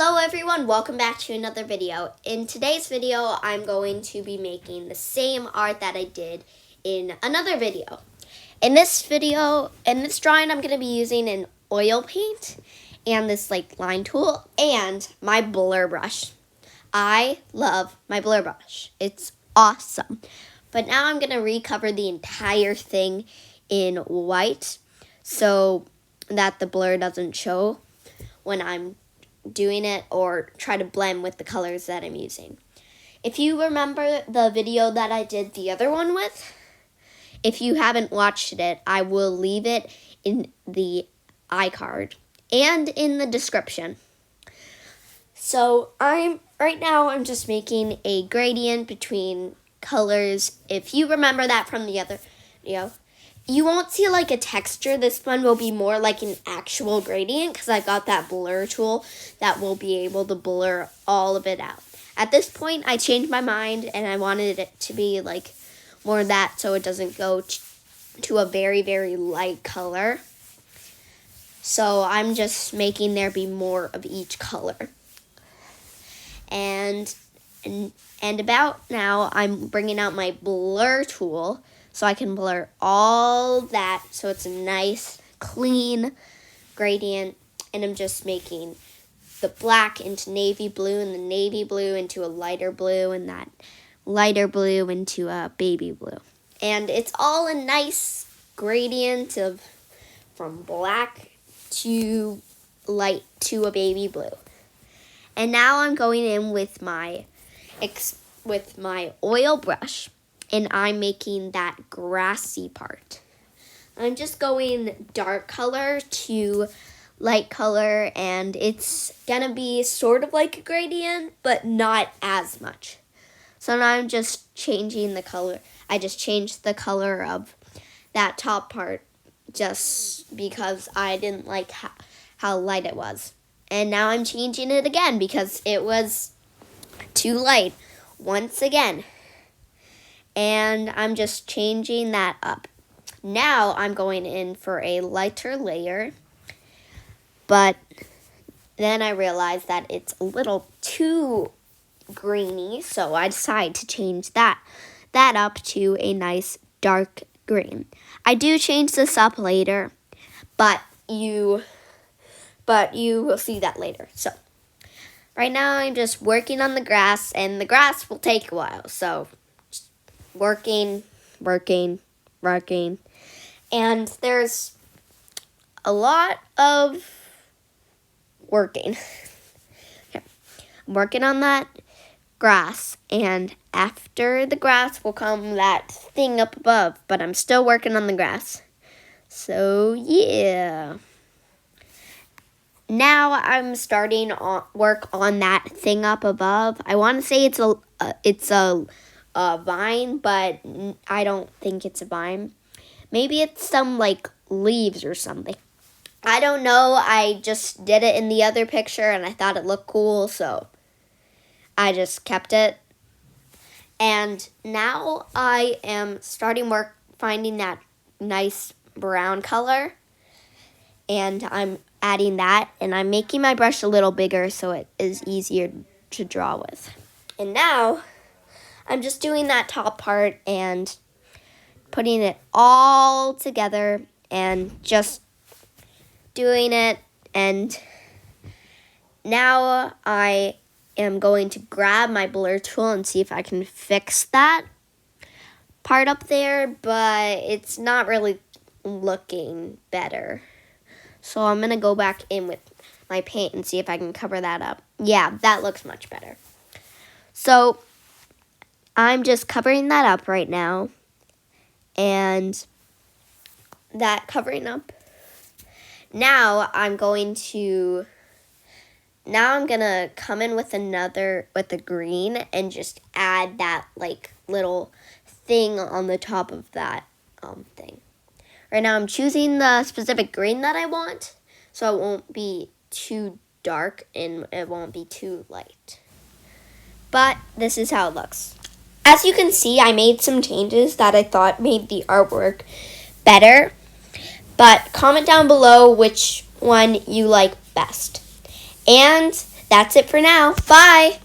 Hello everyone, welcome back to another video. In today's video, I'm going to be making the same art that I did in another video. In this drawing, I'm going to be using an oil paint and this line tool and my blur brush. I love my blur brush. It's awesome. But now I'm going to recover the entire thing in white so that the blur doesn't show when I'm doing it or try to blend with the colors that I'm using. If you remember the video that I did the other one with, if you haven't watched it, I will leave it in the iCard and in the description. So right now I'm just making a gradient between colors. If you remember that from the other video, you won't see a texture. This one will be more like an actual gradient because I got that blur tool that will be able to blur all of it out. At this point, I changed my mind and I wanted it to be more of that so it doesn't go to a very, very light color. So I'm just making there be more of each color. And about now, I'm bringing out my blur tool so I can blur all that so it's a nice, clean gradient. And I'm just making the black into navy blue and the navy blue into a lighter blue and that lighter blue into a baby blue. And it's all a nice gradient from black to light to a baby blue. And now I'm going in with my oil brush. And I'm making that grassy part. I'm just going dark color to light color, and it's gonna be sort of like a gradient, but not as much. So now I'm just changing the color. I just changed the color of that top part just because I didn't like how light it was. And now I'm changing it again because it was too light once again. And I'm just changing that up. Now I'm going in for a lighter layer. But then I realized that it's a little too greeny. So I decided to change that up to a nice dark green. I do change this up later. But you will see that later. So right now I'm just working on the grass. And the grass will take a while. So working, and there's a lot of working. Okay. I'm working on that grass, and after the grass will come that thing up above, but I'm still working on the grass. So yeah. Now I'm starting work on that thing up above. I want to say it's a vine, but I don't think it's a vine. Maybe it's some leaves or something. I don't know. I just did it in the other picture and I thought it looked cool, so I just kept it. And now I am starting work finding that nice brown color, and I'm adding that, and I'm making my brush a little bigger so it is easier to draw with. And now I'm just doing that top part and putting it all together and just doing it. And now I am going to grab my blur tool and see if I can fix that part up there, but it's not really looking better. So I'm going to go back in with my paint and see if I can cover that up. Yeah, that looks much better. So I'm just covering that up right now, and that covering up. Now I'm gonna come in with with the green and just add that little thing on the top of that thing. Right now I'm choosing the specific green that I want, so it won't be too dark and it won't be too light. But this is how it looks. As you can see, I made some changes that I thought made the artwork better. But comment down below which one you like best. And that's it for now. Bye!